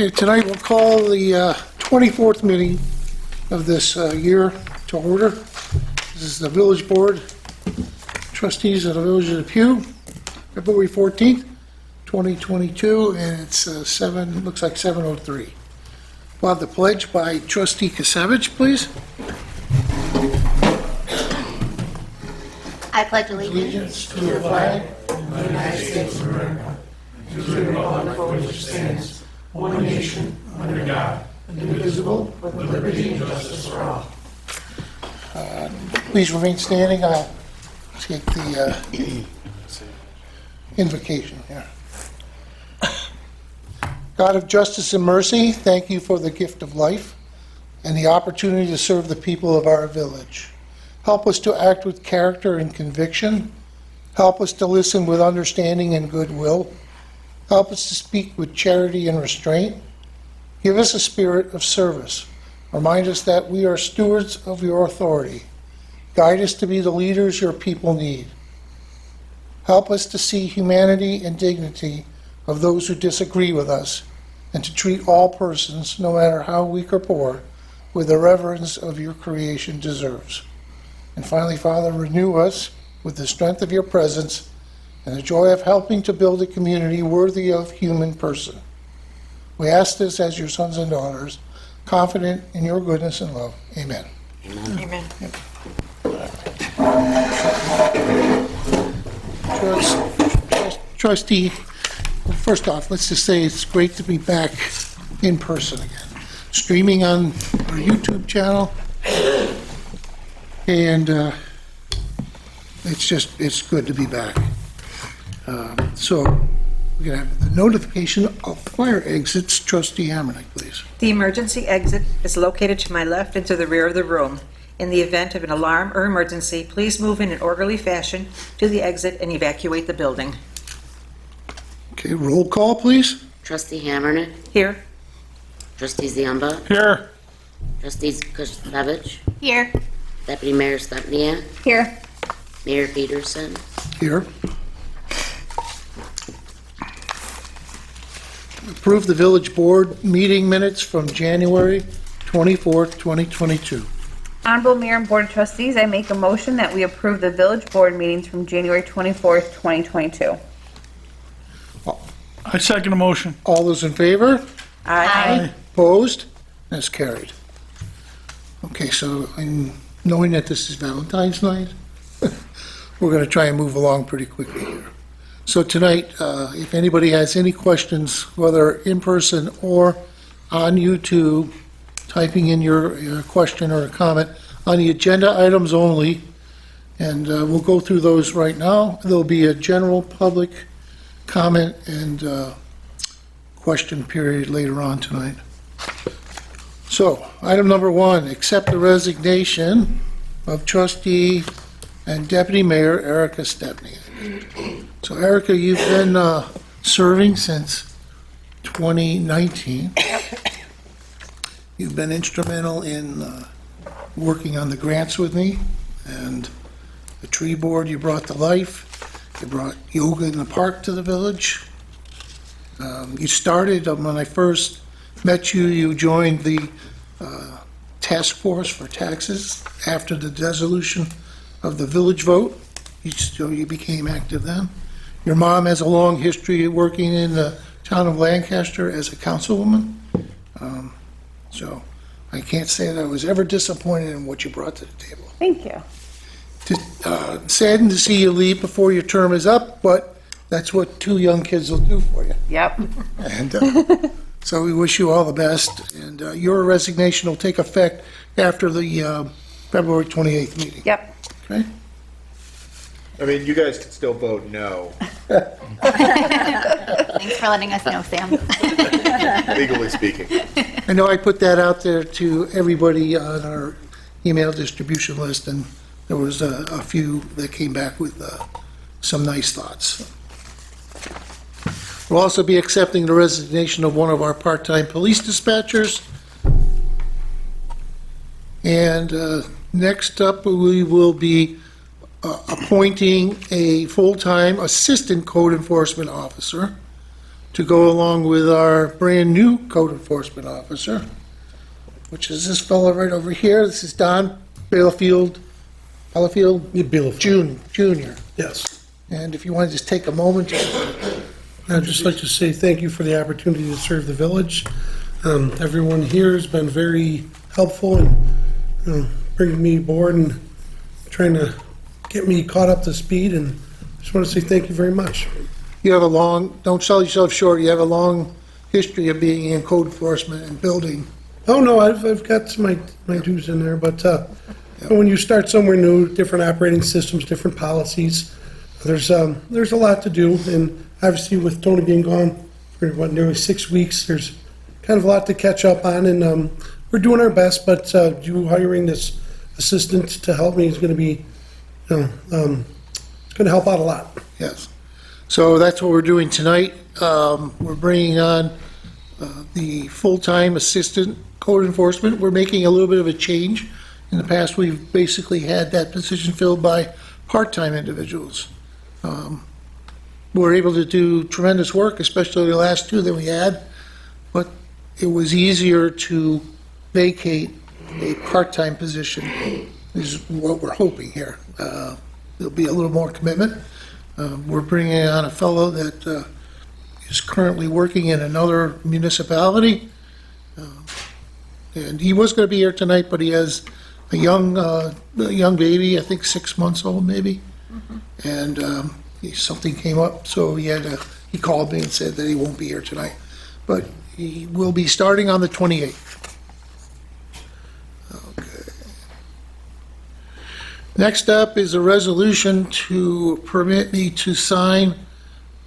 Okay, tonight we'll call the 24th meeting of this year to order. This is the Village Board Trustees of the Village of Depew, February 14th, 2022, and it's looks like 7:03. We'll have the pledge by Trustee Kasevich, please. I pledge allegiance To the flag of the United States of America, to the republic for which it stands, one nation, under God, indivisible, with liberty and justice for all. Please remain standing. I'll take the invocation here. God of justice and mercy, thank you for the gift of life and the opportunity to serve the people of our village. Help us to act with character and conviction. Help us to listen with understanding and goodwill. Help us to speak with charity and restraint. Give us a spirit of service. Remind us that we are stewards of your authority. Guide us to be the leaders your people need. Help us to see humanity and dignity of those who disagree with us, and to treat all persons, no matter how weak or poor, with the reverence of your creation deserves. And finally, Father, renew us with the strength of your presence and the joy of helping to build a community worthy of human person. We ask this as your sons and daughters, confident in your goodness and love. Amen. Amen. Amen. Trustee, first off, let's just say it's great to be back in person again. Streaming on our YouTube channel. And it's good to be back. So we're going to have the notification of fire exits. Trustee Hammernick, please. The emergency exit is located to my left and to the rear of the room. In the event of an alarm or emergency, please move in an orderly fashion to the exit and evacuate the building. Okay, roll call, please. Trustee Hammernick. Here. Trustee Ziamba. Here. Trustees Kasevich. Here. Deputy Mayor Stepnia. Here. Mayor Peterson. Here. Approve the village board meeting minutes from January 24th, 2022. Honorable Mayor and Board of Trustees, I make a motion that we approve the village board meetings from January 24th, 2022. I second the motion. All those in favor? Aye. Opposed? That's carried. Okay, so knowing that this is Valentine's night, we're going to try and move along pretty quickly here. So tonight, if anybody has any questions, whether in person or on YouTube, typing in your question or a comment on the agenda items only, and we'll go through those right now. There'll be a general public comment and question period later on tonight. So, item number one, accept the resignation of Trustee and Deputy Mayor Erica Stepney. So, Erica, you've been serving since 2019. You've been instrumental in working on the grants with me and the tree board you brought to life. You brought yoga in the park to the village. You started, when I first met you, you joined the task force for taxes after the dissolution of the village vote. You became active then. Your mom has a long history of working in the town of Lancaster as a councilwoman. So I can't say that I was ever disappointed in what you brought to the table. Thank you. Saddened to see you leave before your term is up, but that's what two young kids will do for you. Yep. And so we wish you all the best. And your resignation will take effect after the February 28th meeting. Yep. Okay? I mean, you guys can still vote no, Thanks for letting us know, Sam. legally speaking. I know I put that out there to everybody on our email distribution list, and there was a few that came back with some nice thoughts. We'll also be accepting the resignation of one of our part-time police dispatchers. And next up, we will be appointing a full-time assistant code enforcement officer. to go along with our brand-new code enforcement officer, which is this fellow right over here. This is Don Bielefeld Junior. Yes. And if you want to just take a moment, I'd just like to say thank you for the opportunity to serve the village. Everyone here has been very helpful in bringing me aboard and trying to get me caught up to speed, and just want to say thank you very much. you have a long, don't sell yourself short, you have a long history of being in code enforcement and building. Oh, no, I've got my dues in there, but when you start somewhere new, different operating systems, different policies, there's a lot to do, and obviously with Tony being gone for nearly 6 weeks, there's kind of a lot to catch up on, and we're doing our best, but you hiring this assistant to help me is going to be, it's going to help out a lot. Yes. So that's what we're doing tonight. We're bringing on the full-time assistant code enforcement. We're making a little bit of a change. In the past, we've basically had that position filled by part-time individuals. We're able to do tremendous work, especially the last two that we had, but it was easier to vacate a part-time position is what we're hoping here. There'll be a little more commitment. We're bringing on a fellow that is currently working in another municipality. And he was going to be here tonight, but he has a young baby, I think 6 months old maybe. And something came up, so he called me and said that he won't be here tonight. But he will be starting on the 28th. Okay. Next up is a resolution to permit me to sign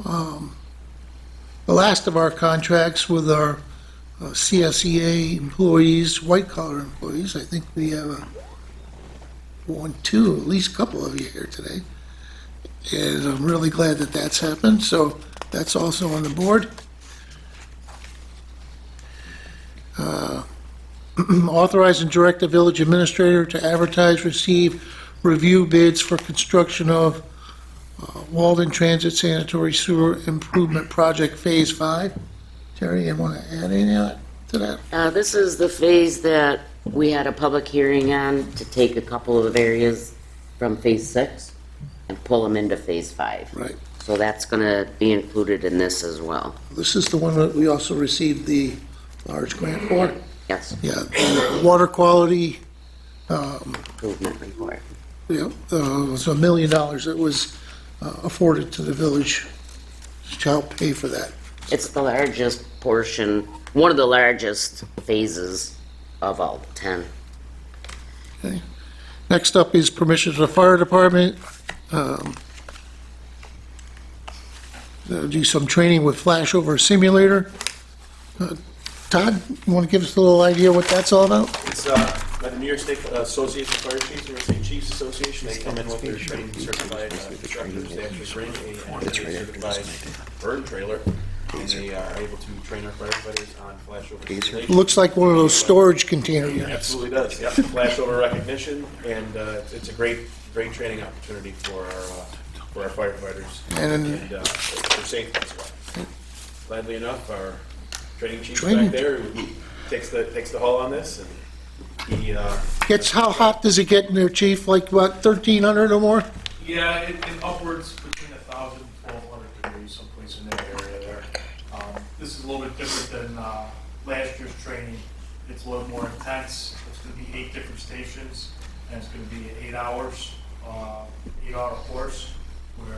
the last of our contracts with our CSEA employees, white-collar employees. I think we have at least a couple of you here today. And I'm really glad that that's happened, so that's also on the board. Authorize and direct the village administrator to advertise, receive, review bids for construction of Walden Transit Sanitary Sewer Improvement Project Phase 5. Terry, you want to add any of that to that? This is the phase that we had a public hearing on to take a couple of areas from Phase 6 and pull them into Phase 5. Right. So that's gonna be included in this as well. This is the one that we also received the large grant for. Yes, Yeah, the water quality, improvement report. yeah, it was $1 million that was afforded to the village to help pay for that. It's the largest portion, one of the largest phases of all 10. Okay. Next up is permission to the fire department. Do some training with flashover simulator. Todd, you want to give us a little idea what that's all about? It's by the New York State Association of Fire Chiefs, New York State Chiefs Association. They come in with their trained certified instructors. They actually bring a certified burn trailer, and they are able to train our firefighters on flashover simulation. Looks like one of those storage container It units. absolutely does, yep. Flashover recognition, and it's a great training opportunity for our firefighters And- and for safety as well. Gladly enough, our training chief Training. back there who takes the haul on this, and he How hot does it get in there, chief? Like what, 1,300 or more? Yeah, it upwards between 1,000 and 1,200 degrees, someplace in that area there. This is a little bit different than last year's training. It's a little more intense. It's going to be 8 different stations, and it's going to be 8 hours, 8-hour course, where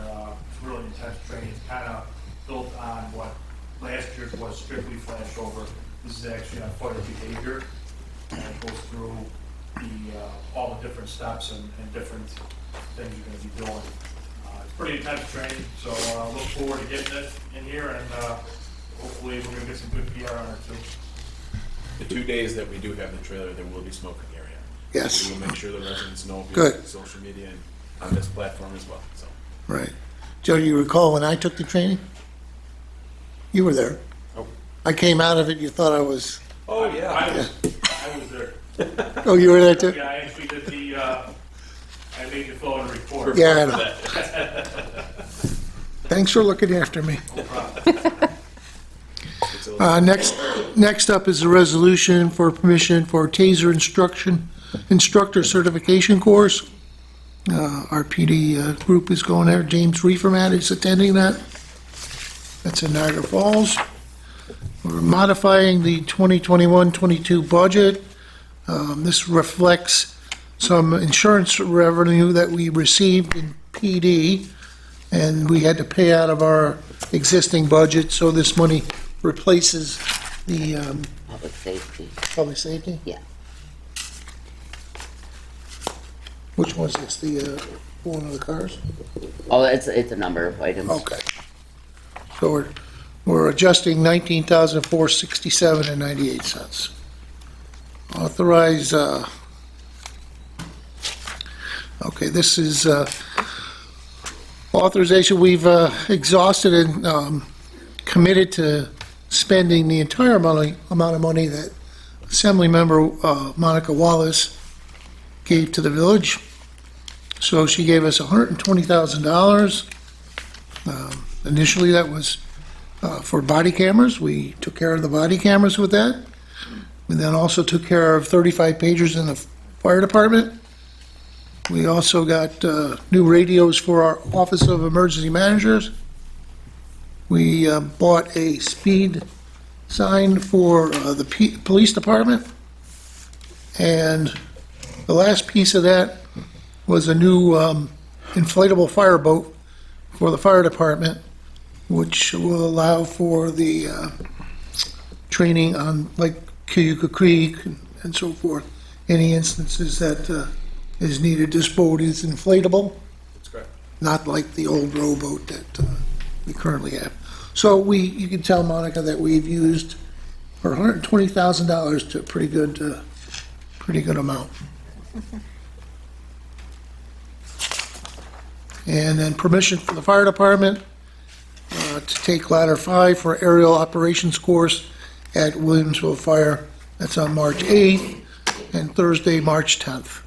it's really intense training. It's kind of built on what last year's was strictly flashover. This is actually on fire behavior, and it goes through all the different steps and different things you're going to be doing. It's pretty intense training, so look forward to getting it in here, and hopefully we're going to get some good PR on it too. The 2 days that we do have the trailer, there will be smoke in the area. Yes. We will make sure the residents know via Good. social media and on this platform as well, so. Right. Joe, do you recall when I took the training? You were there. Oh. I came out of it, you thought I was, Oh, I was there. oh, you were there too? Yeah, I actually did I made you fill in a report. Yeah, I know. Thanks for looking after me. Next up is a resolution for permission for TASER instructor certification course. Our PD group is going there. James Reeferman is attending that. That's in Niagara Falls. We're modifying the 2021-22 budget. This reflects some insurance revenue that we received in PD, and we had to pay out of our existing budget, so this money replaces the Public safety. public safety. Yeah. Which one's this, the one of the cars? Oh, it's a number of items. Okay. So we're adjusting 19,467 and 98 cents. Authorize, okay, this is authorization. We've exhausted and committed to spending the entire amount of money that Assemblymember Monica Wallace gave to the village. So she gave us $120,000. Initially, that was for body cameras. We took care of the body cameras with that. We then also took care of 35 pagers in the fire department. We also got new radios for our Office of Emergency Managers. We bought a speed sign for the police department. And the last piece of that was a new inflatable fireboat for the fire department, which will allow for the training on like Cayuga Creek and so forth. Any instances that is needed. This boat is inflatable, That's correct. not like the old rowboat that we currently have. So you can tell Monica that we've used for $120,000 to a pretty good amount. And then permission for the fire department to take ladder 5 for aerial operations course at Williamsville Fire. That's on March 8th and Thursday, March 10th.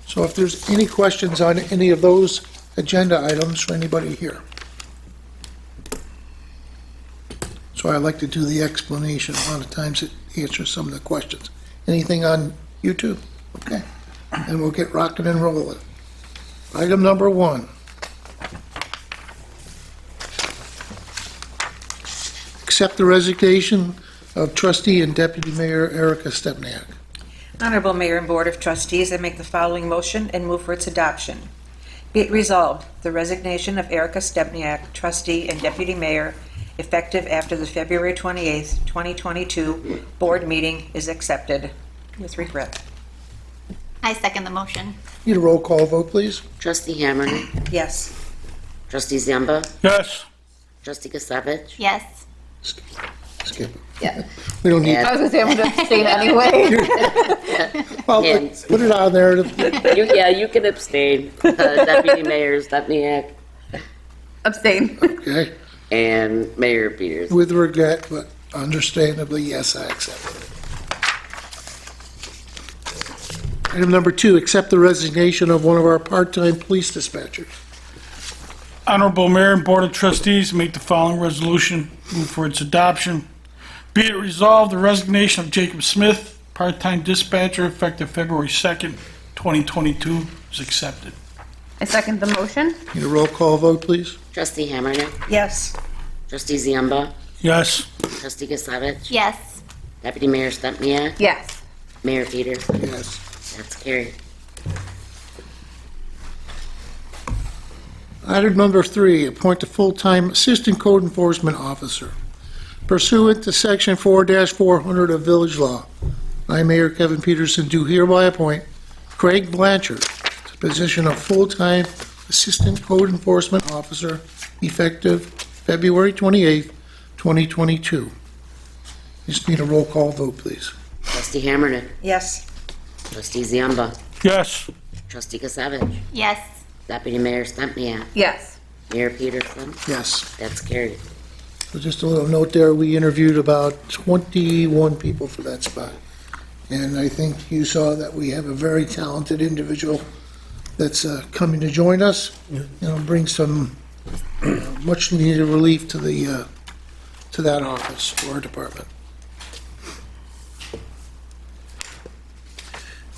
So if there's any questions on any of those agenda items for anybody here. So I like to do the explanation. A lot of times it answers some of the questions. Anything on YouTube? Okay. And we'll get rocking and rolling. Item number 1. Accept the resignation of trustee and deputy mayor Erica Stepniak. Honorable Mayor and Board of Trustees, I make the following motion and move for its adoption. Be it resolved, the resignation of Erica Stepniak, trustee and deputy mayor, effective after the February 28th, 2022 board meeting is accepted with regret. I second the motion. Need a roll call vote, please? Trustee Hammerman, Yes. trustee Zamba, Yes. trustee Kasevich, Yes. Skip. Yeah. We don't need, I was gonna say, I'm gonna abstain anyway. well, And- put it on there. you can abstain. Deputy Mayor Stepniak Abstain. Okay. and Mayor Peters. With regret, but understandably, yes, I accept it. Item number 2, accept the resignation of one of our part-time police dispatchers. Honorable Mayor and Board of Trustees, make the following resolution, move for its adoption. Be it resolved, the resignation of Jacob Smith, part-time dispatcher, effective February 2nd, 2022, is accepted. I second the motion. Need a roll call vote, please? Trustee Hammerman, Yes. trustee Zamba, Yes. trustee Kasevich, Yes. deputy mayor Stepniak, Yes. Mayor Peters. Yes. That's carried. Item number 3, appoint a full-time assistant code enforcement officer. Pursuant to section 4-400 of village law, I, Mayor Kevin Peterson, do hereby appoint Craig Blanchard to the position of full-time assistant code enforcement officer effective February 28th, 2022. Just need a roll call vote, please. Trustee Hammerman, Yes. trustee Zamba, Yes. trustee Kasevich, Yes. deputy mayor Stepniak, Yes. Mayor Peterson. Yes. That's carried. So just a little note there, we interviewed about 21 people for that spot. And I think you saw that we have a very talented individual that's coming to join us. Bring some much needed relief to to that office, to our department.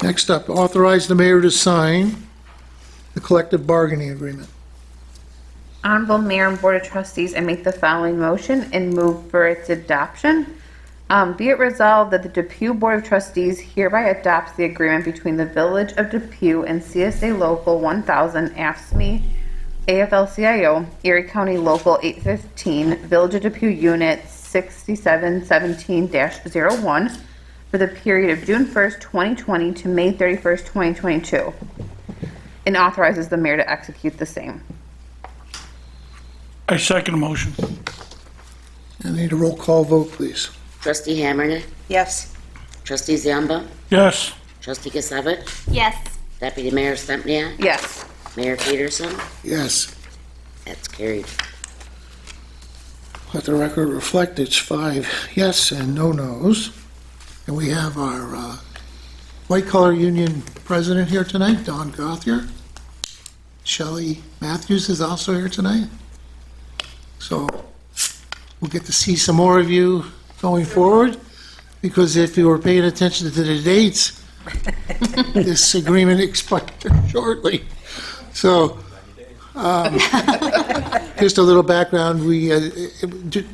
Next up, authorize the mayor to sign the collective bargaining agreement. Honorable Mayor and Board of Trustees, I make the following motion and move for its adoption. Be it resolved that the Depew Board of Trustees hereby adopts the agreement between the Village of Depew and CSA Local 1000 AFSCME AFL-CIO, Erie County Local 815, Village of Depew Unit 6717-01 for the period of June 1st, 2020 to May 31st, 2022, and authorizes the mayor to execute the same. I second the motion. I need a roll call vote, please. Trustee Hammernick, Yes. Trustee Zamba, Yes. Trustee Kasavich, Yes. Deputy Mayor Stempniak, Yes. Mayor Peterson, Yes. that's carried. Let the record reflect it's 5 yes and no nos. And we have our White Collar Union president here tonight, Don Gothier. Shelley Matthews is also here tonight. So we'll get to see some more of you going forward, because if you were paying attention to the dates, this agreement expires shortly. So, just a little background, the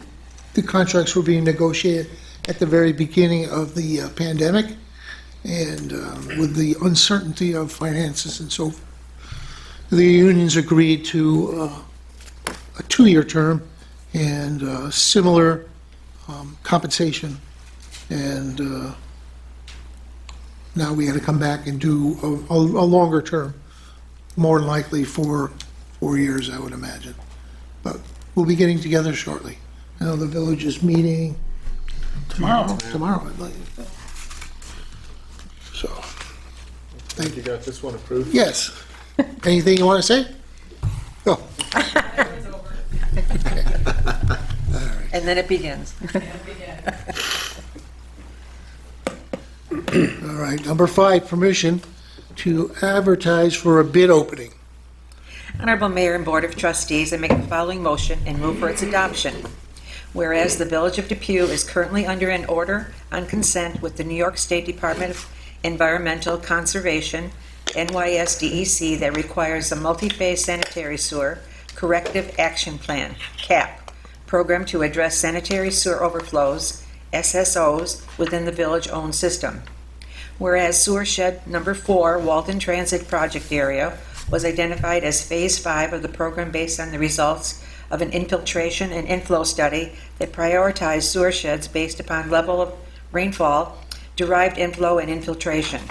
contracts were being negotiated at the very beginning of the pandemic, and with the uncertainty of finances and so forth, the unions agreed to a 2-year term and similar compensation, and now we had to come back and do a longer term, more than likely for 4 years, I would imagine. But we'll be getting together shortly. I know the village is meeting Tomorrow. I believe. So, You got this one approved? yes. Anything you want to say? Go. And then it begins. All right, number 5, permission to advertise for a bid opening. Honorable Mayor and Board of Trustees, I make the following motion and move for its adoption. Whereas the Village of Depew is currently under an order on consent with the New York State Department of Environmental Conservation, NYSDEC, that requires a multi-phase sanitary sewer corrective action plan, CAP, program to address sanitary sewer overflows, SSOs, within the village-owned system. Whereas sewer shed number 4, Walton Transit Project Area, was identified as Phase 5 of the program based on the results of an infiltration and inflow study that prioritized sewer sheds based upon level of rainfall, derived inflow, and infiltration.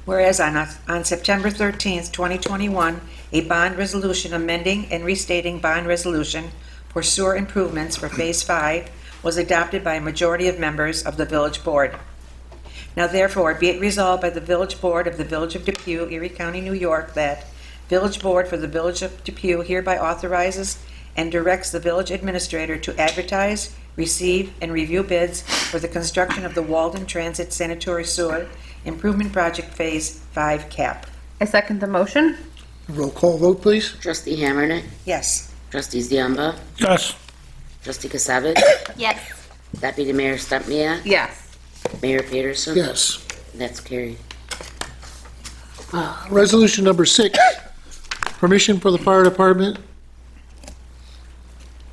Whereas on September 13th, 2021, a bond resolution amending and restating bond resolution for sewer improvements for Phase 5 was adopted by a majority of members of the Village Board. Now therefore, be it resolved by the Village Board of the Village of Depew, Erie County, New York, that Village Board for the Village of Depew hereby authorizes and directs the village administrator to advertise, receive, and review bids for the construction of the Walden Transit Sanitary Sewer Improvement Project Phase 5 CAP. I second the motion. Roll call vote, please. Trustee Hammernick, Yes. Trustee Ziamba, Yes. Trustee Kasavich, Yes. Deputy Mayor Stempniak, Yes. Mayor Peterson, Yes. that's carried. Resolution number 6, permission for the fire department.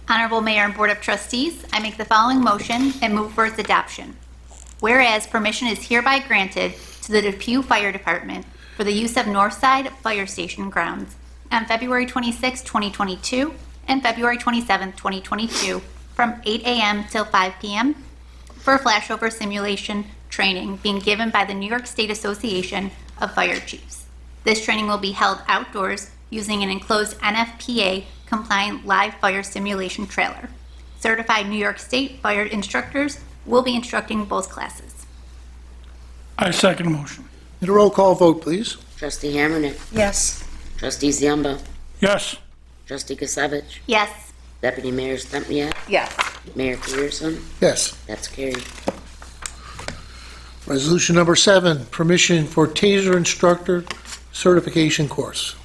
Honorable Mayor and Board of Trustees, I make the following motion and move for its adoption. Whereas permission is hereby granted to the Depew Fire Department for the use of Northside Fire Station grounds on February 26, 2022 and February 27, 2022 from 8 a.m. till 5 p.m. for flashover simulation training being given by the New York State Association of Fire Chiefs. This training will be held outdoors using an enclosed NFPA compliant live fire simulation trailer. Certified New York State fire instructors will be instructing both classes. I second the motion. Need a roll call vote, please. Trustee Hammernick, Yes. Trustee Ziamba, Yes. Trustee Kasavich, Yes. Deputy Mayor Stempniak, Yes. Mayor Peterson, Yes. that's carried. Resolution number 7, permission for taser instructor certification course.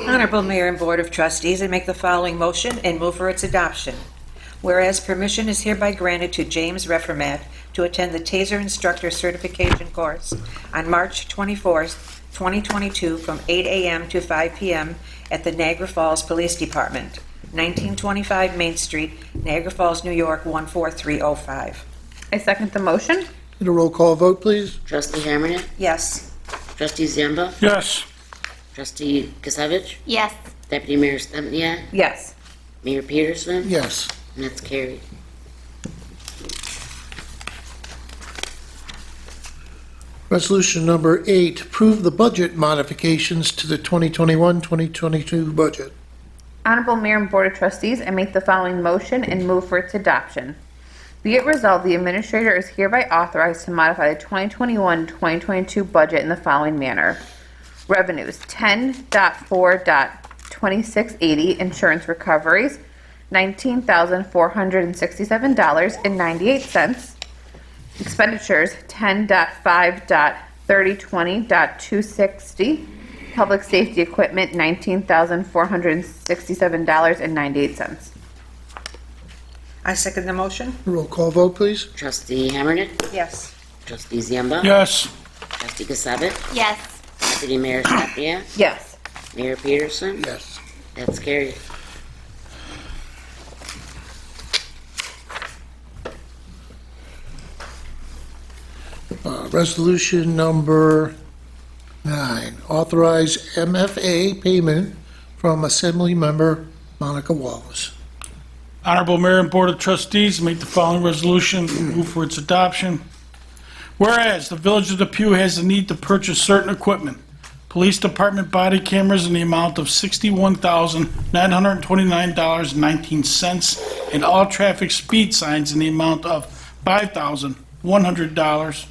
Honorable Mayor and Board of Trustees, I make the following motion and move for its adoption. Whereas permission is hereby granted to James Reformat to attend the Taser Instructor Certification course on March 24th, 2022, from 8 a.m. to 5 p.m. at the Niagara Falls Police Department, 1925 Main Street, Niagara Falls, New York, 14305. I second the motion. Need a roll call vote, please? Trustee Hammernet? Yes. Trustee Zamba? Yes. Trustee Kasevich? Yes. Deputy Mayor Stempniak? Yes. Mayor Peterson? Yes. And that's carried. Resolution number 8, approve the budget modifications to the 2021-2022 budget. Honorable Mayor and Board of Trustees, I make the following motion and move for its adoption. Be it resolved, the Administrator is hereby authorized to modify the 2021-2022 budget in the following manner. Revenues, 10.4.2680, insurance recoveries, $19,467.98. Expenditures, 10.5.3020.260. Public safety equipment, $19,467.98. I second the motion. Roll call vote, please? Trustee Hammernet? Yes. Trustee Zamba? Yes. Trustee Kasevich? Yes. Deputy Mayor Stempniak? Yes. Mayor Peterson? Yes. That's carried. Resolution number 9, authorize MFA payment from Assembly Member Monica Wallace. Honorable Mayor and Board of Trustees, make the following resolution, move for its adoption. Whereas the Village of Depew has the need to purchase certain equipment, Police Department body cameras in the amount of $61,929.19, and all traffic speed signs in the amount of $5,100,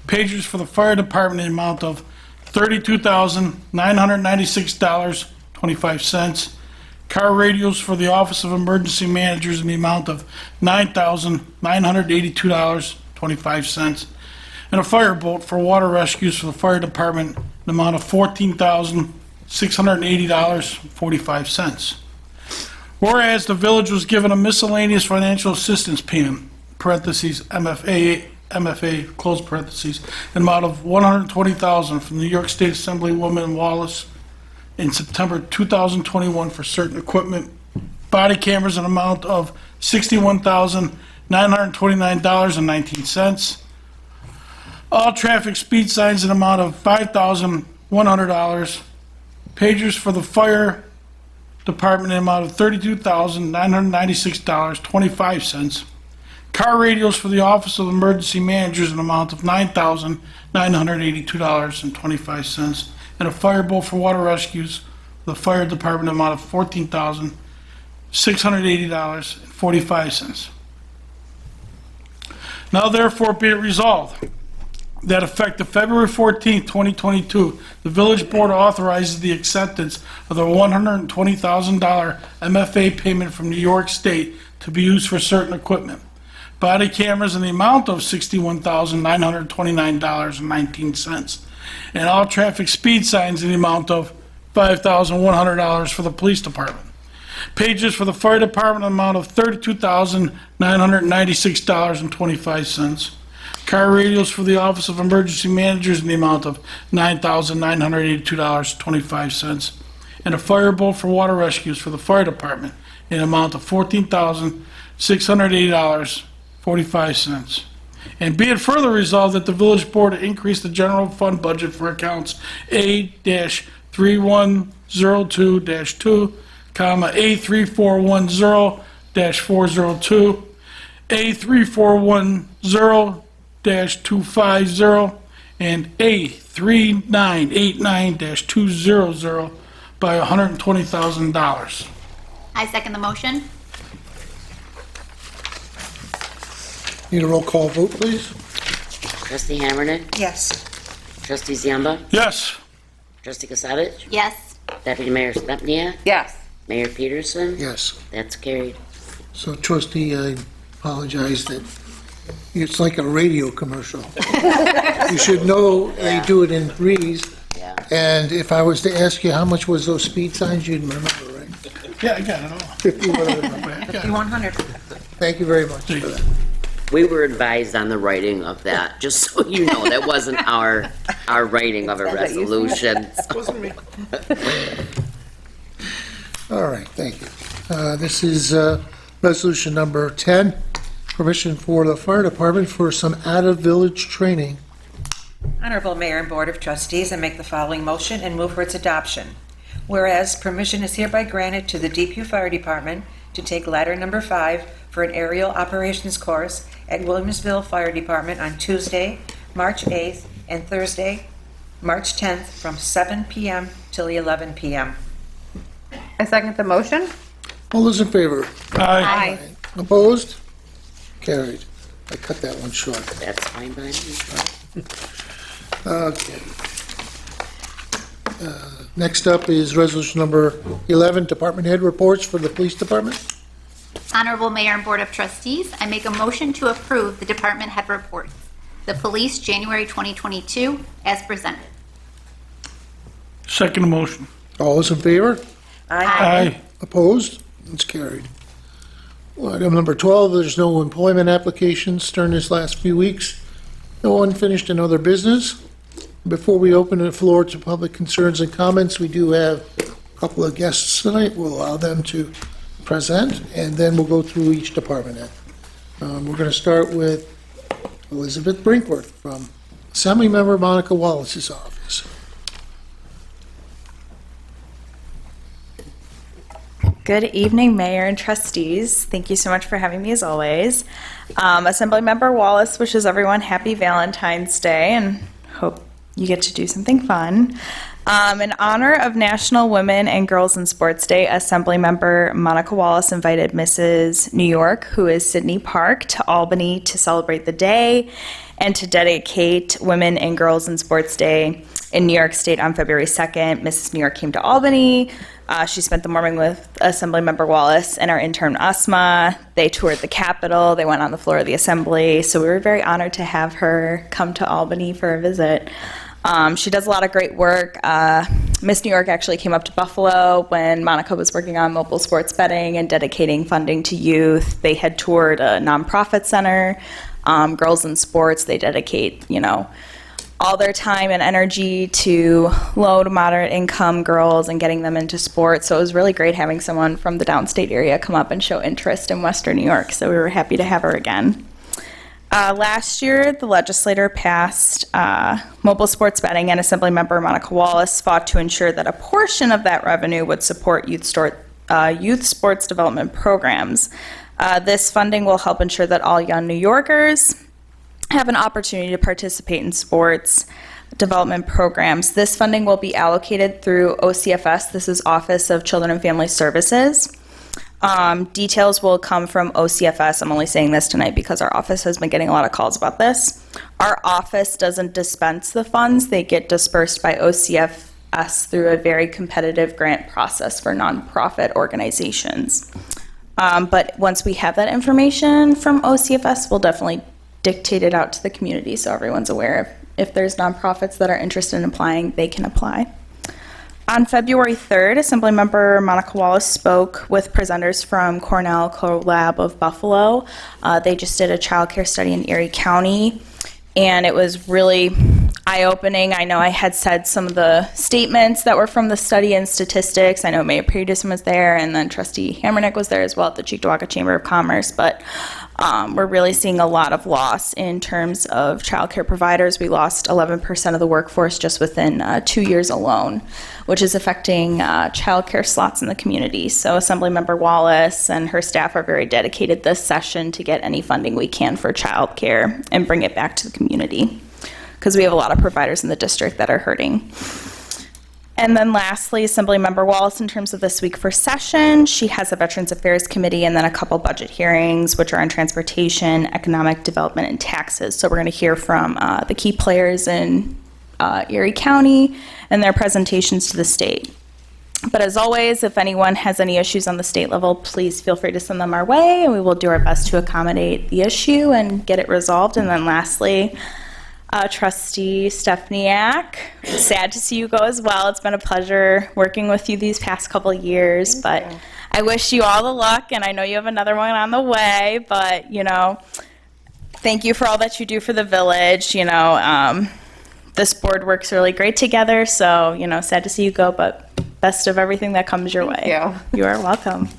pagers for the Fire Department in the amount of $32,996.25, car radios for the Office of Emergency Managers in the amount of $9,982.25, and a fireboat for water rescues for the Fire Department in the amount of $14,680.45. Whereas the village was given a miscellaneous financial assistance payment, parentheses, MFA, close parentheses, an amount of $120,000 from the New York State Assemblywoman Wallace in September 2021 for certain equipment, body cameras an amount of $61,929.19, all traffic speed signs an amount of $5,100, pagers for the Fire Department an amount of $32,996.25, car radios for the Office of Emergency Managers an amount of $9,982.25, and a fireboat for water rescues for the Fire Department amount of $14,680.45. Now therefore be it resolved that effective February 14th, 2022, the Village Board authorizes the acceptance of the $120,000 MFA payment from New York State to be used for certain equipment. Body cameras in the amount of $61,929.19, and all traffic speed signs in the amount of $5,100 for the Police Department. Pages for the Fire Department in the amount of $32,996.25. Car radios for the Office of Emergency Managers in the amount of $9,982.25. And a fireboat for water rescues for the Fire Department in the amount of $14,680.45. And be it further resolved that the Village Board increase the general fund budget for accounts A-3102-2, A3410-402, A3410-250, and A3989-200 by $120,000. I second the motion. Need a roll call vote, please? Trustee Hammernet? Yes. Trustee Zamba? Yes. Trustee Kasevich? Yes. Deputy Mayor Stempniak? Yes. Mayor Peterson? Yes. That's carried. So trustee, I apologize that it's like a radio commercial. You should know they do it in threes. Yeah. And if I was to ask you how much was those speed signs, you'd remember, right? Yeah, I got it all. 50, whatever. I got it. 100. Thank you very much for that. We were advised on the writing of that, just so you know, that wasn't our writing of a resolution. Wasn't me. All right, thank you. This is resolution number 10, permission for the fire department for some out-of-village training. Honorable Mayor and Board of Trustees, I make the following motion and move for its adoption. Whereas permission is hereby granted to the Depew Fire Department to take ladder number 5 for an aerial operations course at Williamsville Fire Department on Tuesday, March 8th, and Thursday, March 10th, from 7 p.m. till 11 p.m. I second the motion. All those in favor? Aye. Opposed? Carried. I cut that one short. That's fine by me. Okay. Next up is resolution number 11, department head reports for the police department. Honorable Mayor and Board of Trustees, I make a motion to approve the department head reports. The police, January 2022, as presented. Second motion. All those in favor? Aye. Opposed? It's carried. Item number 12, there's no employment applications during this last few weeks. No unfinished and other business. Before we open the floor to public concerns and comments, we do have a couple of guests tonight. We'll allow them to present, and then we'll go through each department head. We're going to start with Elizabeth Brinkworth from Assemblymember Monica Wallace's office. Good evening, Mayor and Trustees. Thank you so much for having me as always. Assemblymember Wallace wishes everyone happy Valentine's Day and hope you get to do something fun. In honor of National Women and Girls in Sports Day, Assemblymember Monica Wallace invited Mrs. New York, who is Sydney Park, to Albany to celebrate the day and to dedicate Women and Girls in Sports Day in New York State on February 2nd. Mrs. New York came to Albany. She spent the morning with Assemblymember Wallace and our intern Asma. They toured the Capitol. They went on the floor of the Assembly. So we were very honored to have her come to Albany for a visit. She does a lot of great work. Miss New York actually came up to Buffalo when Monica was working on mobile sports betting and dedicating funding to youth. They had toured a nonprofit center, Girls in Sports. They dedicate, all their time and energy to low to moderate income girls and getting them into sports. So it was really great having someone from the downstate area come up and show interest in Western New York. So we were happy to have her again. Last year, the legislature passed mobile sports betting, and Assemblymember Monica Wallace fought to ensure that a portion of that revenue would support youth sports development programs. This funding will help ensure that all young New Yorkers have an opportunity to participate in sports development programs. This funding will be allocated through OCFS. This is Office of Children and Family Services. Details will come from OCFS. I'm only saying this tonight because our office has been getting a lot of calls about this. Our office doesn't dispense the funds. They get dispersed by OCFS through a very competitive grant process for nonprofit organizations. But once we have that information from OCFS, we'll definitely dictate it out to the community so everyone's aware. If there's nonprofits that are interested in applying, they can apply. On February 3rd, Assemblymember Monica Wallace spoke with presenters from Cornell CoLab of Buffalo. They just did a child care study in Erie County, and it was really eye-opening. I know I had said some of the statements that were from the study and statistics. I know Mayor Peterson was there, and then Trustee Hammernick was there as well at the Cheektowaga Chamber of Commerce, but we're really seeing a lot of loss in terms of child care providers. We lost 11% of the workforce just within 2 years alone, which is affecting child care slots in the community. So Assemblymember Wallace and her staff are very dedicated this session to get any funding we can for child care and bring it back to the community, because we have a lot of providers in the district that are hurting. And then lastly, Assemblymember Wallace, in terms of this week for session, she has a Veterans Affairs Committee and then a couple budget hearings, which are on transportation, economic development, and taxes. So we're going to hear from the key players in Erie County and their presentations to the state. But as always, if anyone has any issues on the state level, please feel free to send them our way, and we will do our best to accommodate the issue and get it resolved. And then lastly, Trustee Stefaniak, sad to see you go as well. It's been a pleasure working with you these past couple of years, but I wish you all the luck, and I know you have another one on the way, but, you know, thank you for all that you do for the village. You know, this board works really great together, so, you know, sad to see you go, but best of everything that comes your way. Thank you. You are welcome.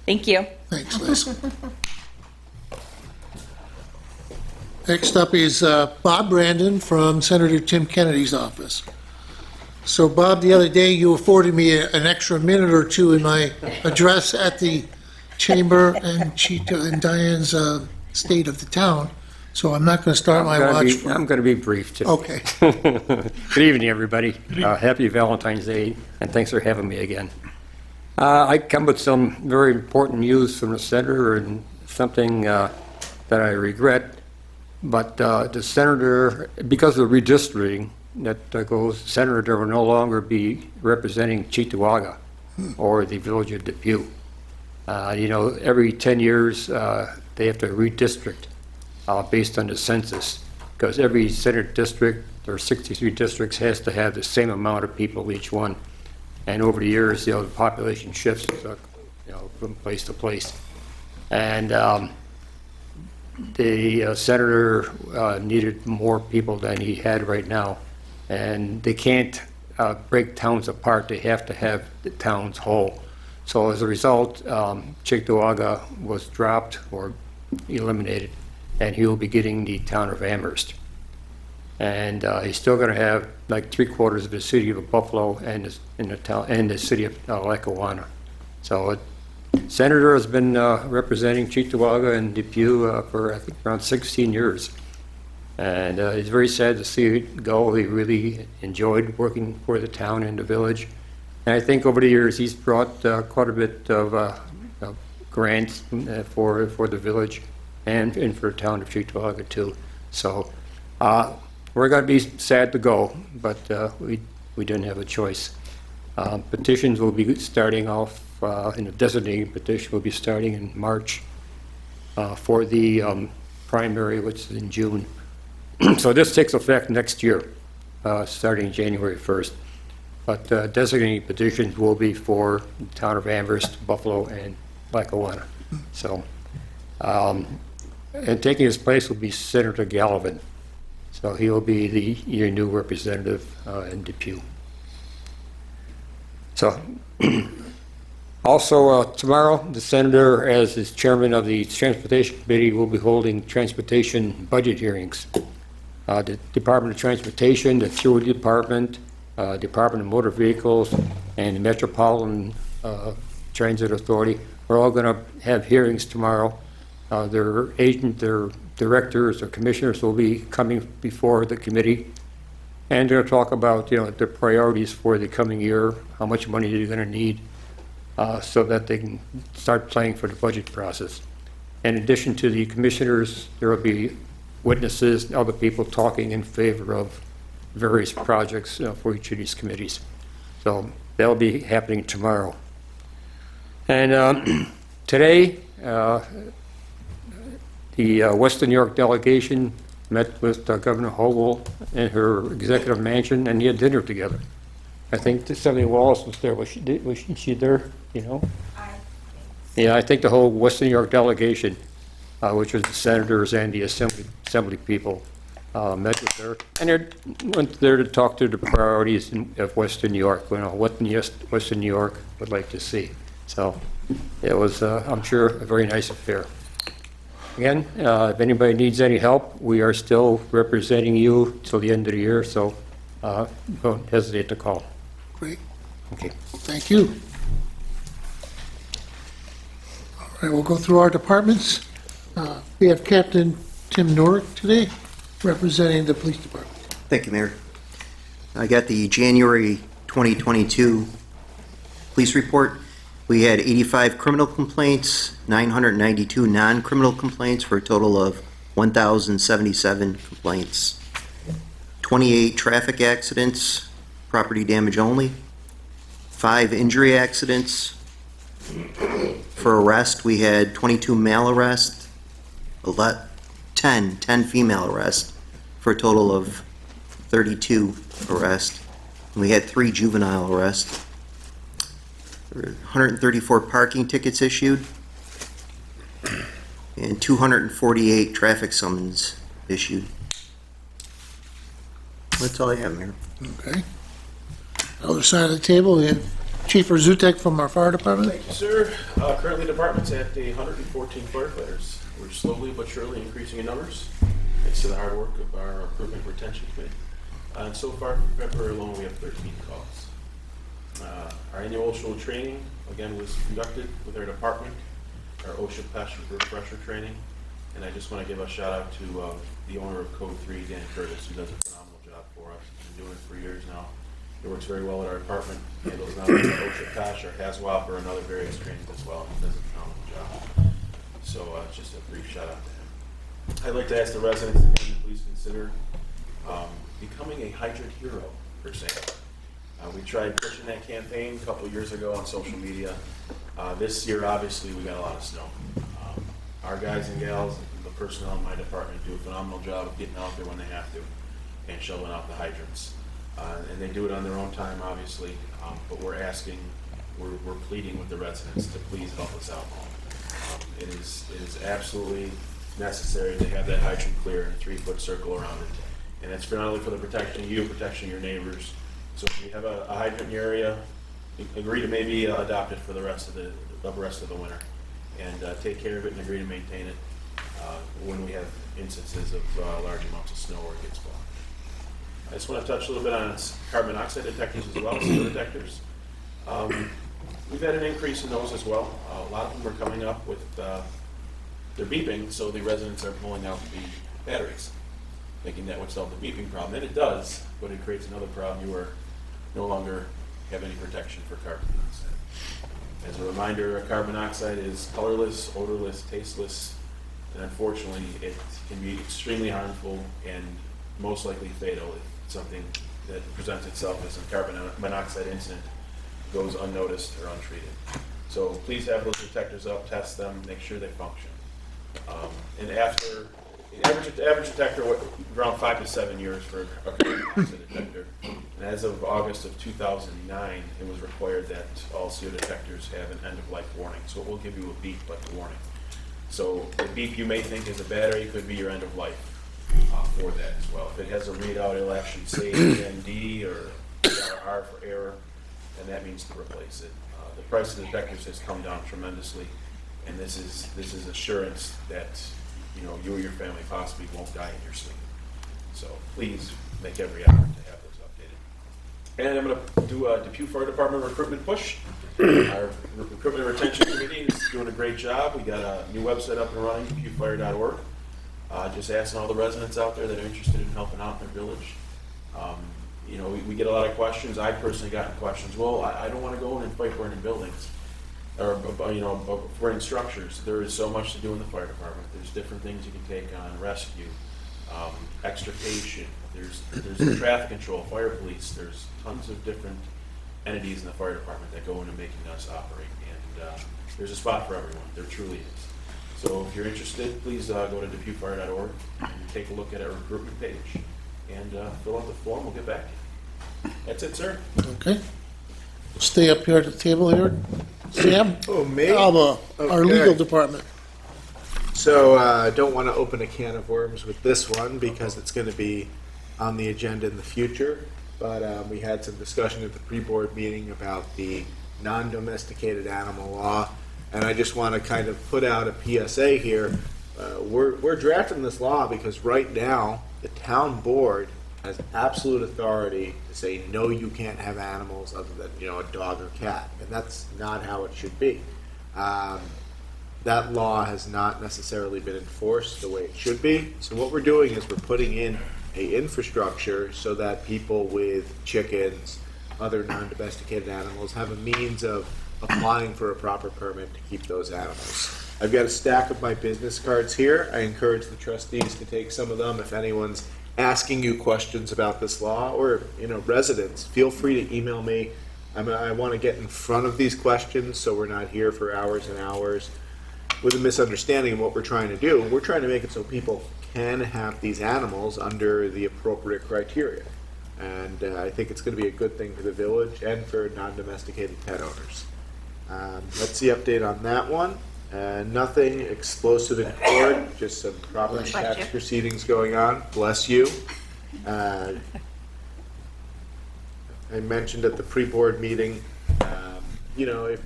Thank you. Thanks, Liz. Next up is Bob Brandon from Senator Tim Kennedy's office. So Bob, the other day you afforded me an extra minute or two in my address at the chamber and Cheetah and Diane's state of the town. So I'm not going to start my watch. I'm going to be brief today. Okay. Good evening, everybody. Happy Valentine's Day, and thanks for having me again. I come with some very important news from the senator and something that I regret. But the senator, because of redistricting that goes, senator will no longer be representing Cheektowaga or the village of Depew. You know, every 10 years they have to redistrict based on the census, because every Senate district, there are 63 districts, has to have the same amount of people each one. And over the years, you know, the population shifts, you know, from place to place. And the senator needed more people than he had right now. And they can't break towns apart. They have to have the towns whole. So as a result, Cheektowaga was dropped or eliminated, and he will be getting the town of Amherst. And he's still going to have like 3/4 of the city of Buffalo and the city of Lackawanna. So Senator has been representing Cheektowaga and Depew for I think around 16 years. And it's very sad to see it go. He really enjoyed working for the town and the village. And I think over the years he's brought quite a bit of grants for the village and for the town of Cheektowaga too. So we're going to be sad to go, but we didn't have a choice. Petitions will be starting off, in a designated petition will be starting in March for the primary, which is in June. So this takes effect next year, starting January 1st. But designated petitions will be for the town of Amherst, Buffalo, and Lackawanna. So, and taking his place will be Senator Gallivan. So he will be your new representative in Depew. So, also tomorrow, the senator, as is chairman of the Transportation Committee, will be holding transportation budget hearings. The Department of Transportation, the Fuel Department, Department of Motor Vehicles, and the Metropolitan Transit Authority are all going to have hearings tomorrow. Their directors or commissioners will be coming before the committee, and they'll talk about, you know, the priorities for the coming year, how much money they're going to need, so that they can start planning for the budget process. In addition to the commissioners, there will be witnesses, other people talking in favor of various projects for each of these committees. So that'll be happening tomorrow. And today, the Western New York delegation met with Governor Hochul in her executive mansion, and they had dinner together. I think Senator Wallace was there. Wasn't she there? You know? Yeah, I think the whole Western New York delegation, which was the senators and the assembly people, met with her, and they went there to talk to the priorities of Western New York. You know, what Western New York would like to see. So it was, I'm sure, a very nice affair. Again, if anybody needs any help, we are still representing you till the end of the year, so don't hesitate to call. Great. Okay. Thank you. All right, we'll go through our departments. We have Captain Tim Norick today, representing the police department. Thank you, Mayor. I got the January 2022 police report. We had 85 criminal complaints, 992 non-criminal complaints, for a total of 1,077 complaints. 28 traffic accidents, property damage only. 5 injury accidents. For arrest, we had 22 male arrests, 10 female arrests, for a total of 32 arrests. And we had 3 juvenile arrests. 134 parking tickets issued, and 248 traffic summons issued. That's all I have, Mayor. Okay. Other side of the table, we have Chief Rzutek from our fire department. Thank you, sir. Currently, the department's at 114 firefighters. We're slowly but surely increasing in numbers, thanks to the hard work of our recruitment retention committee. And so far, for February alone, we have 13 calls. Our annual OSHA training, again, was conducted with our department, our OSHA refresher training. And I just want to give a shout out to the owner of Code 3, Dan Curtis, who does a phenomenal job for us. He's been doing it for years now. He works very well at our department. He handles not only OSHA PASH or HAZWOP or another various trainings as well. He does a phenomenal job. So just a brief shout out to him. I'd like to ask the residents again to please consider becoming a hydrant hero, per se. We tried pushing that campaign a couple of years ago on social media. This year, obviously, we got a lot of snow. Our guys and gals, the personnel in my department, do a phenomenal job of getting out there when they have to and shoveling out the hydrants. And they do it on their own time, obviously, but we're pleading with the residents to please help us out. It is absolutely necessary to have that hydrant clear in a 3-foot circle around it. And it's not only for the protection of you, protection of your neighbors. So if you have a hydrant in your area, agree to maybe adopt it for the rest of the winter. And take care of it and agree to maintain it when we have instances of large amounts of snow where it gets blocked. I just want to touch a little bit on carbon monoxide detectors as well, CO detectors. We've had an increase in those as well. A lot of them are coming up with, they're beeping, so the residents are pulling out the batteries, thinking that would solve the beeping problem. And it does, but it creates another problem. You are no longer have any protection for carbon monoxide. As a reminder, carbon monoxide is colorless, odorless, tasteless, and unfortunately it can be extremely harmful and most likely fatal if something that presents itself as a carbon monoxide incident goes unnoticed or untreated. So please have those detectors up, test them, make sure they function. And after, the average detector, around 5 to 7 years for a carbon monoxide detector. And as of August of 2009, it was required that all CO detectors have an end-of-life warning. So it will give you a beep like a warning. So the beep you may think is a battery could be your end of life for that as well. If it has a readout, it'll actually say ND or R for error, and that means to replace it. The price of the detectors has come down tremendously, and this is assurance that you or your family possibly won't die in your sleep. So please make every effort to have those updated. And I'm going to do a Depew Fire Department recruitment push. Our recruitment and retention committee is doing a great job. We got a new website up and running, depewfire.org. Just asking all the residents out there that are interested in helping out in their village. We get a lot of questions. I've personally gotten questions. Well, I don't want to go in and fight burning buildings or burning structures. There is so much to do in the fire department. There's different things you can take on: rescue, extrication. There's traffic control, fire police. There's tons of different entities in the fire department that go into making us operate. And there's a spot for everyone. There truly is. So if you're interested, please go to depewfire.org and take a look at our recruitment page and fill out the form. We'll get back to you. That's it, sir. Okay. Stay up here at the table here. Sam? Oh, me? Our legal Okay. department. So I don't want to open a can of worms with this one because it's going to be on the agenda in the future. But we had some discussion at the pre-board meeting about the Non-Domesticated Animal Law. And I just want to kind of put out a PSA here. We're drafting this law because right now the town board has absolute authority to say, no, you can't have animals other than, a dog or cat. And that's not how it should be. That law has not necessarily been enforced the way it should be. So what we're doing is we're putting in a infrastructure so that people with chickens, other non-domesticated animals, have a means of applying for a proper permit to keep those animals. I've got a stack of my business cards here. I encourage the trustees to take some of them if anyone's asking you questions about this law, or residents, feel free to email me. I want to get in front of these questions so we're not here for hours and hours with a misunderstanding of what we're trying to do. We're trying to make it so people can have these animals under the appropriate criteria. And I think it's going to be a good thing for the village and for non-domesticated pet owners. That's the update on that one. Nothing explosive in court, just some property Bless tax you. proceedings going on. Bless you. I mentioned at the pre-board meeting, if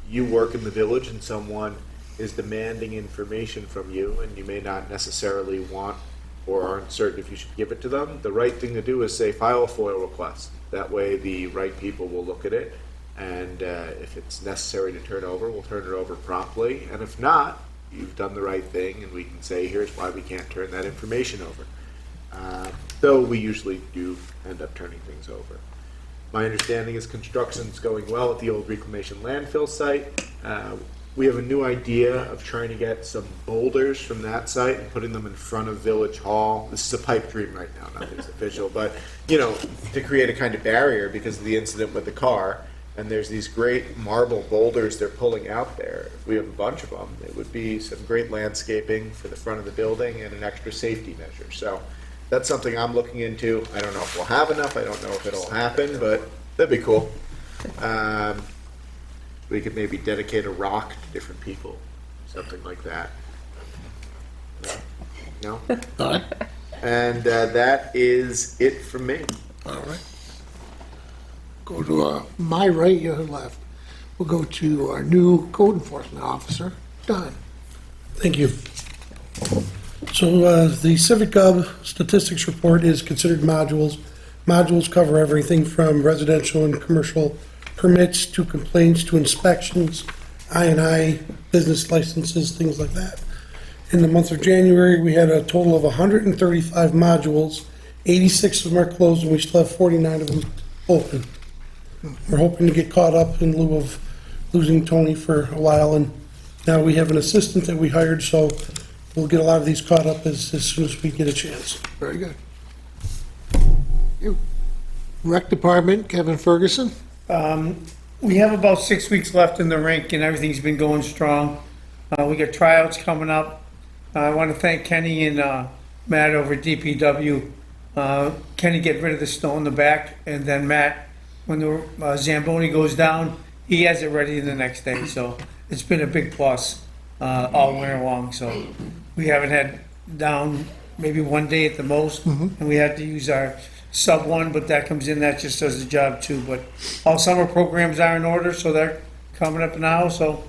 you work in the village and someone is demanding information from you and you may not necessarily want or aren't certain if you should give it to them, the right thing to do is say file a FOIL request. That way the right people will look at it, and if it's necessary to turn over, we'll turn it over promptly. And if not, you've done the right thing and we can say, here's why we can't turn that information over. Though we usually do end up turning things over. My understanding is construction's going well at the old reclamation landfill site. We have a new idea of trying to get some boulders from that site and putting them in front of Village Hall. This is a pipe dream right now, nothing's official, but, to create a kind of barrier because of the incident with the car. And there's these great marble boulders they're pulling out there. If we have a bunch of them, it would be some great landscaping for the front of the building and an extra safety measure. So that's something I'm looking into. I don't know if we'll have enough. I don't know if it'll happen, but that'd be cool. We could maybe dedicate a rock to different people, something like that. No? All right. And that is it from me. All right. Go to my right, your left. We'll go to our new code enforcement officer, Don. Thank you. So the Civic Gov statistics report is considered modules. Modules cover everything from residential and commercial permits to complaints to inspections, I&I, business licenses, things like that. In the month of January, we had a total of 135 modules. 86 of them are closed, and we still have 49 of them open. We're hoping to get caught up in lieu of losing Tony for a while, and now we have an assistant that we hired, so we'll get a lot of these caught up as soon as we get a chance. Very good. You. Rec Department, Kevin Ferguson. We have about 6 weeks left in the rink and everything's been going strong. We got tryouts coming up. I want to thank Kenny and Matt over at DPW. Kenny get rid of the snow in the back, and then Matt, when the Zamboni goes down, he has it ready the next day. So it's been a big plus all winter long. So we haven't had down maybe one day at the most, and we had to use our sub one, but that comes in, that just does the job too. But all summer programs are in order, so they're coming up now. So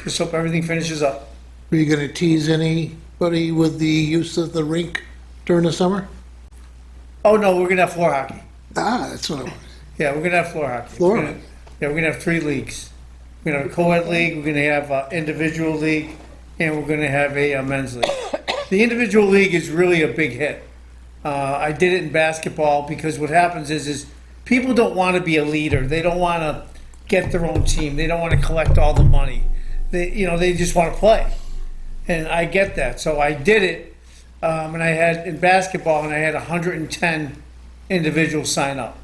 just hope everything finishes up. Are you going to tease anybody with the use of the rink during the summer? Oh no, we're gonna have floor hockey. That's what I wanted. Yeah, we're gonna have floor hockey. Floor? We're gonna have 3 leagues. We're gonna have a co-ed league, we're gonna have an individual league, and we're gonna have a men's league. The individual league is really a big hit. I did it in basketball because what happens is people don't want to be a leader. They don't want to get their own team. They don't want to collect all the money. They just want to play. And I get that. So I did it, and I had in basketball, and I had 110 individuals sign up.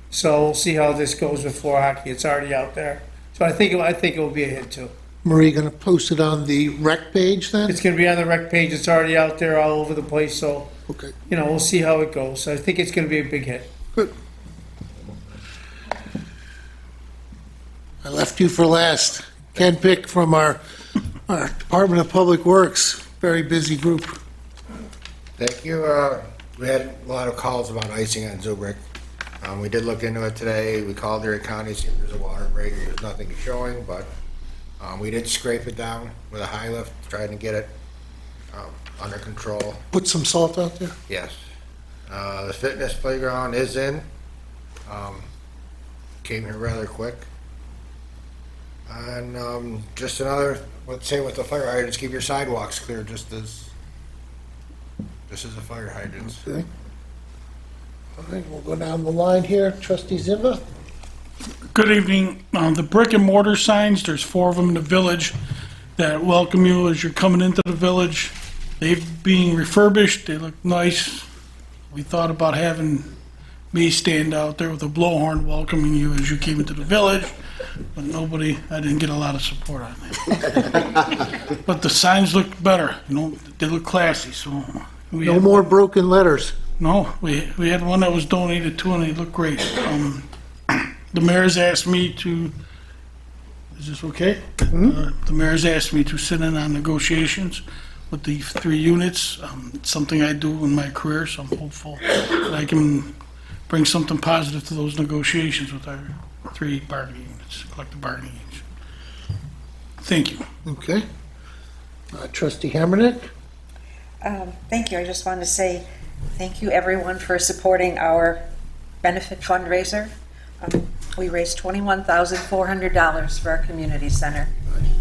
So we'll see how this goes with floor hockey. It's already out there. So I think it will be a hit too. Marie going to post it on the rec page then? It's going to be on the rec page. It's already out there all over the place. So, Okay. we'll see how it goes. So I think it's going to be a big hit. Good. I left you for last. Ken Pick from our Department of Public Works. Very busy group. Thank you. We had a lot of calls about icing on Zubrick. We did look into it today. We called Erie County, see if there's a water break. There's nothing showing, but we did scrape it down with a high lift, trying to get it under control. Put some salt out there? Yes. The fitness playground is in. Came here rather quick. And just another, let's say with the fire hydrants, keep your sidewalks clear just as the fire hydrants. Okay. All right, we'll go down the line here. Trustee Zimba? Good evening. The brick and mortar signs, there's 4 of them in the village that welcome you as you're coming into the village. They're being refurbished. They look nice. We thought about having me stand out there with a blowhorn welcoming you as you came into the village, but I didn't get a lot of support on that. But the signs look better, they look classy, so. No more broken letters. No, we had one that was donated to and they look great. The mayor's asked me to Is this okay? The mayor's asked me to sit in on negotiations with the 3 units. It's something I do in my career, so I'm hopeful that I can bring something positive to those negotiations with our 3 bargaining units, collective bargaining units. Thank you. Okay. Trustee Hammernick? Thank you. I just wanted to say thank you, everyone, for supporting our benefit fundraiser. We raised $21,400 for our community center.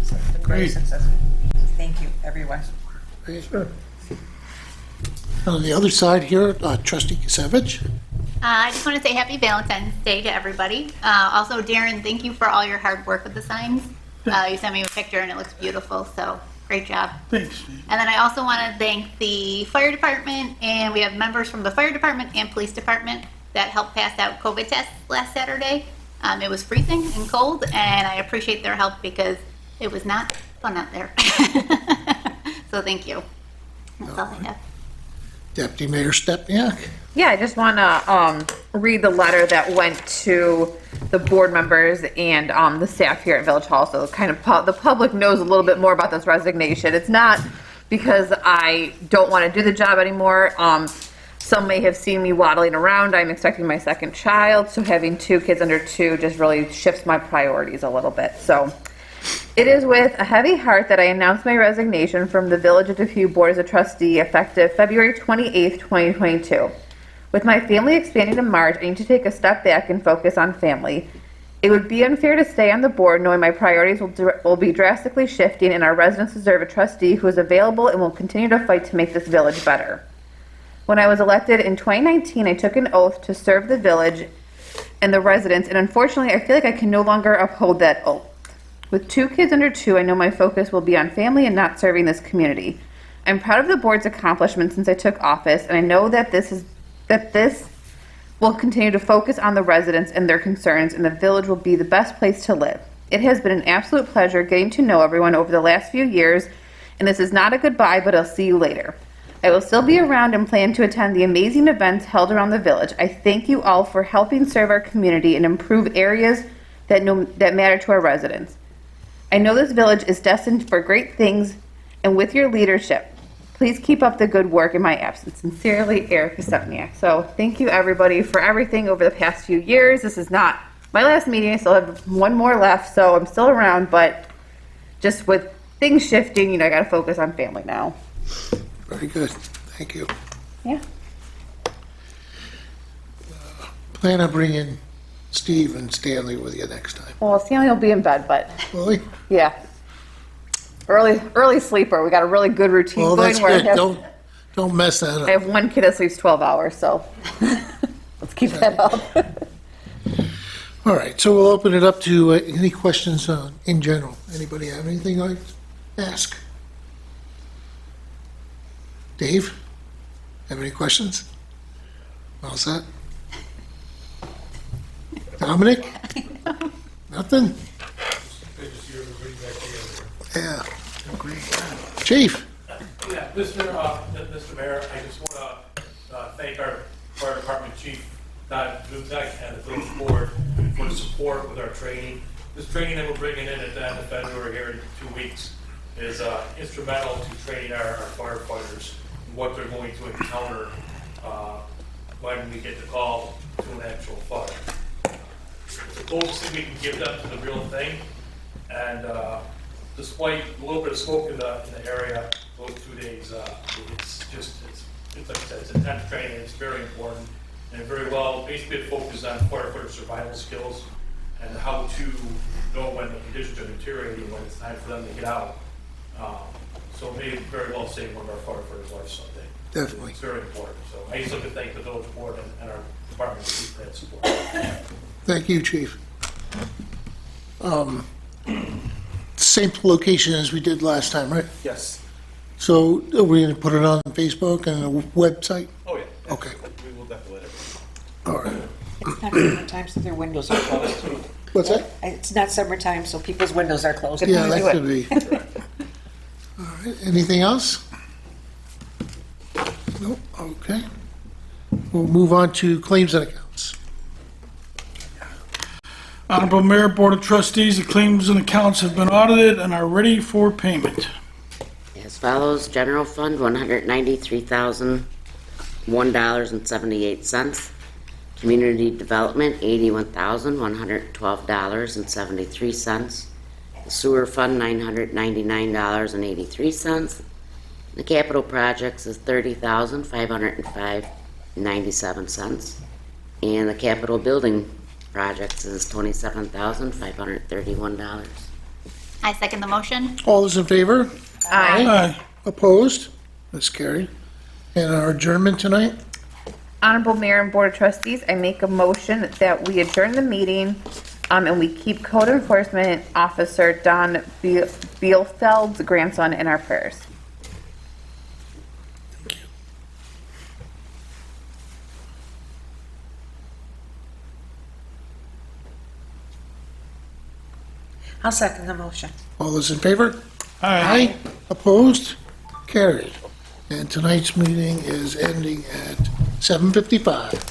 So it's been very Great. successful. Thank you, everyone. Sure. On the other side here, Trustee Kisevich? I just want to say happy Valentine's Day to everybody. Also, Darren, thank you for all your hard work with the signs. You sent me a picture and it looks beautiful, so great job. Thanks, Steve. And then I also want to thank the fire department, and we have members from the fire department and police department that helped pass out COVID tests last Saturday. It was freezing and cold, and I appreciate their help because it was not fun out there. So thank you. That's all I have. Deputy Mayor Stepniak? Yeah, I just want to read the letter that went to the board members and the staff here at Village Hall, so kind of the public knows a little bit more about this resignation. It's not because I don't want to do the job anymore. Some may have seen me waddling around. I'm expecting my 2nd child, so having 2 kids under 2 just really shifts my priorities a little bit. So it is with a heavy heart that I announce my resignation from the Village of Depew Board as a trustee effective February 28th, 2022. With my family expanding in March, I need to take a step back and focus on family. It would be unfair to stay on the board knowing my priorities will be drastically shifting, and our residents deserve a trustee who is available and will continue to fight to make this village better. When I was elected in 2019, I took an oath to serve the village and the residents, and unfortunately, I feel like I can no longer uphold that oath. With 2 kids under 2, I know my focus will be on family and not serving this community. I'm proud of the board's accomplishments since I took office, and I know that this will continue to focus on the residents and their concerns, and the village will be the best place to live. It has been an absolute pleasure getting to know everyone over the last few years, and this is not a goodbye, but I'll see you later. I will still be around and plan to attend the amazing events held around the village. I thank you all for helping serve our community and improve areas that matter to our residents. I know this village is destined for great things, and with your leadership, please keep up the good work in my absence. Sincerely, Erica Stepniak. So thank you, everybody, for everything over the past few years. This is not my last meeting. I still have 1 more left, so I'm still around, but just with things shifting, I got to focus on family now. Very good. Thank you. Yeah. Plan on bringing Steve and Stanley with you next time. Well, Stanley will be in bed, but Really? yeah. Early sleeper. We got a really good routine Well, going that's where good. Don't mess that I up. have 1 kid that sleeps 12 hours, so let's keep that up. All right, so we'll open it up to any questions in general. Anybody have anything like to ask? Dave, have any questions? All set? Dominic? Nothing? Yeah. Chief? Yeah, Mr. Mayor, I just want to thank our fire department chief, Lieutenant, and the village board for the support with our training. This training that we're bringing in at the end of February here in 2 weeks is instrumental to training our firefighters and what they're going to encounter when we get the call to an actual fire. It's the closest thing we can give them to the real thing, and despite a little bit of smoke in the area those 2 days, it's like I said, it's intense training. It's very important and very well. Basically, it focuses on firefighter survival skills and how to know when the conditions are deteriorating, when it's time for them to get out. So it may very well save one of our firefighters' lives someday. Definitely. It's very important. So I just like to thank the village board and our department for that support. Thank you, Chief. Same location as we did last time, right? Yes. So are we going to put it on Facebook and a website? Oh, yeah. Okay. We will definitely let everyone. All right. It's not summertime, so their windows are closed. What's that? It's not summertime, so people's windows are closed. Yeah, that could be. All right, anything else? Nope, okay. We'll move on to claims and accounts. Honorable Mayor, Board of Trustees, the claims and accounts have been audited and are ready for payment. As follows, general fund, $193,001.78. Community development, $81,112.73. The sewer fund, $999.83. The capital projects is $30,505.97. And the capital building projects is $27,531. I second the motion. All those in favor? Aye. Opposed? That's carried. And our adjournment tonight? Honorable Mayor and Board of Trustees, I make a motion that we adjourn the meeting, and we keep Code Enforcement Officer Don Bielfeld's grandson in our prayers. I'll second the motion. All those in favor? Aye. Opposed? Carried. And tonight's meeting is ending at 7:55.